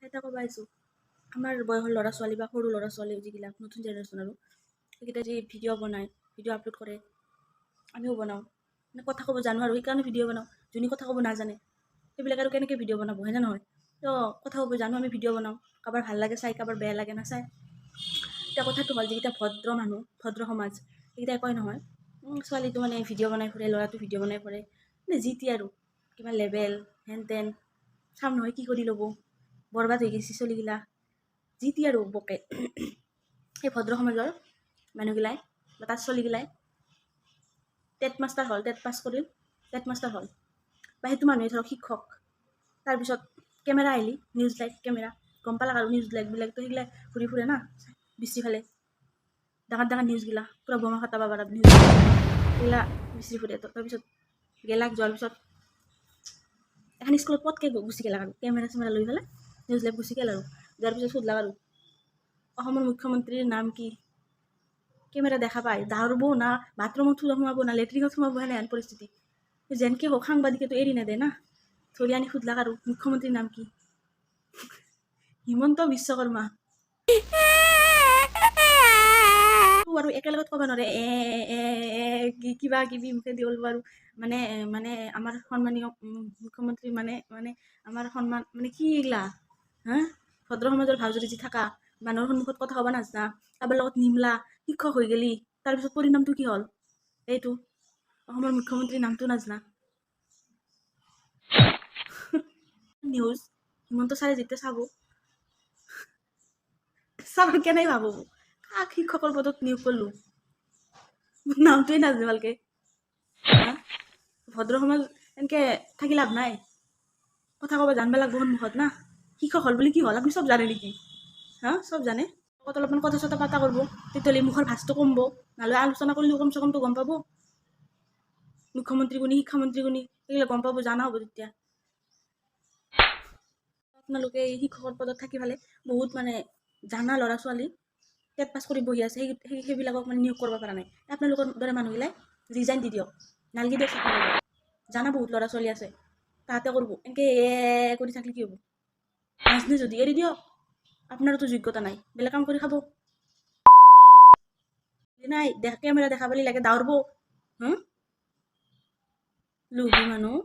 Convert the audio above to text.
এটা ক'ব আহিছোঁ আমাৰ বয়সৰ ল'ৰা ছোৱালী বা সৰু ল'ৰা ছোৱালী যিবিলাক নতুন জেনেৰেশ্যন আৰু সেইকেইটা যি ভিডিঅ' বনায় ভিডিঅ' আপলোড কৰে আমিও বনাওঁ মানে কথা ক'ব জানো আৰু সেইকাৰণে ভিডিঅ' বনাওঁ যোনে কথা ক'ব নাজানে সেইবিলাক আৰু কেনেকৈ ভিডিঅ' বনাব হয়নে নহয় তো কথা ক'ব জানো আমি ভিডিঅ' বনাওঁ কাৰোবাৰ ভাল লাগে চাই কাৰোবাৰ বেয়া লাগে নাচায় এতিয়া কথাটো হ'ল যিকেইটা ভদ্ৰ মানুহ ভদ্ৰ সমাজ সেইকেইটাই কয় নহয় ছোৱালীটো মানে ভিডিঅ' বনাই ফুৰে ল'ৰাটো ভিডিঅ' বনাই ফুৰে মানে যি টি আৰু কিবা লেবেল হেন তেন চাম নহয় কি কৰি ল'ব বৰবাদ হৈ গৈছে চলিগিলা যি টি আৰু বকে সেই ভদ্ৰ সমাজৰ মানুহগিলাই বা তাত চলিগিলাই টেট মাষ্টাৰ হ'ল টেট পাছ কৰিল টেট মাষ্টাৰ হ'ল বা সেইটো মানুহে ধৰক শিক্ষক তাৰপিছত কেমেৰা আহিলি নিউজ লাইট কেমেৰা গম পালাক আৰু নিউজ লাইটবিলাকতো সেইগিলা ঘূৰি ফুৰে না বিচৰি ফালে ডাঙৰ ডাঙৰ নিউজগিলা পূৰা বোমা খাটাব পাৰা নিউজ সেইগিলা বিচৰি ফুৰে তাৰপিছত গেলাক যোৱাৰ পিছত এখন স্কুলত পটকৈ গুচি গেলাক আৰু কেমেৰা চেমেৰা লৈ পেলাই নিউজ লাইভ গুচি গেল আৰু যোৱাৰ পিছত সুধলাক আৰু অসমৰ মুখ্যমন্ত্ৰীৰ নাম কি কেমেৰা দেখা পায় দাউৰব না বাথৰুমত সোমাব না লেট্ৰিনত সোমাব হেনে পৰিস্থিতি যেনকৈ হওক সাংবাদিকেতো এৰি নেদে না ধৰি আনি সুধলাক আৰু মুখ্যমন্ত্ৰীৰ নাম কি হিমন্ত বিশ্বকৰ্মা আৰু একেলগত ক'ব নোৱাৰে কিবা কিবি মুখে দি ওলব আৰু মানে মানে আমাৰ সন্মানীয় মুখ্যমন্ত্ৰী মানে মানে আমাৰ সন্মান মানে কি এইগিলা হা ভদ্ৰ সমাজৰ ভাও যদি যি থাকা মানুহৰ সন্মুখত কথা ক'ব নাজনা কাৰোবাৰ লগত নিমলা শিক্ষক হৈ গেলি তাৰপিছত পৰিণামটো কি হ'ল এইটো অসমৰ মুখ্যমন্ত্ৰীৰ নামটো নাজনা নিউজ হিমন্ত ছাৰে যেতিয়া চাব কেনে ভাবো কাক শিক্ষকৰ পদত নিয়োগ কৰিলোঁ নামটোৱে নাজানো ভালকৈ হা ভদ্ৰ সমাজ এনেকৈ থাকি লাভ নাই কথা ক'ব জানিব লাগব সন্মুখত না শিক্ষক হ'ল বুলি কি হ'ল আপুনি চব জানে নেকি হা চব জানে কত অলপমান কথা চথা পাতা কৰিব তেতিয়াহ'লে মুখৰ ভাজটো কমব নহ'লে আলোচনা কৰিলেও কমচে কমটো গম পাব মুখ্যমন্ত্ৰী কোনি শিক্ষামন্ত্ৰী কোনি এইগিলা গম পাব জানা হ'ব তেতিয়া আপোনালোকে এই শিক্ষকৰ পদত থাকি পেলাই বহুত মানে জানা ল'ৰা ছোৱালী টেট পাছ কৰি বহি আছে সেইবিলাকক মানে নিয়োগ কৰিব পৰা নাই আপোনালোকৰ দৰে মানুহগিলাই ৰিজাইন দি দিয়ক নালগে দিয়ক জানা বহুত ল'ৰা ছোৱালী আছে তাহাঁতে কৰিব এনেকৈ কৰি থাকিলে কি হ'ব নাজনে যদি এৰি দিয়ক আপোনাৰতো যোগ্যতা নাই বেলেগ কাম কৰি খাব নাই কেমেৰা দেখা পালি লাগে দাউৰব লোভী মানুহ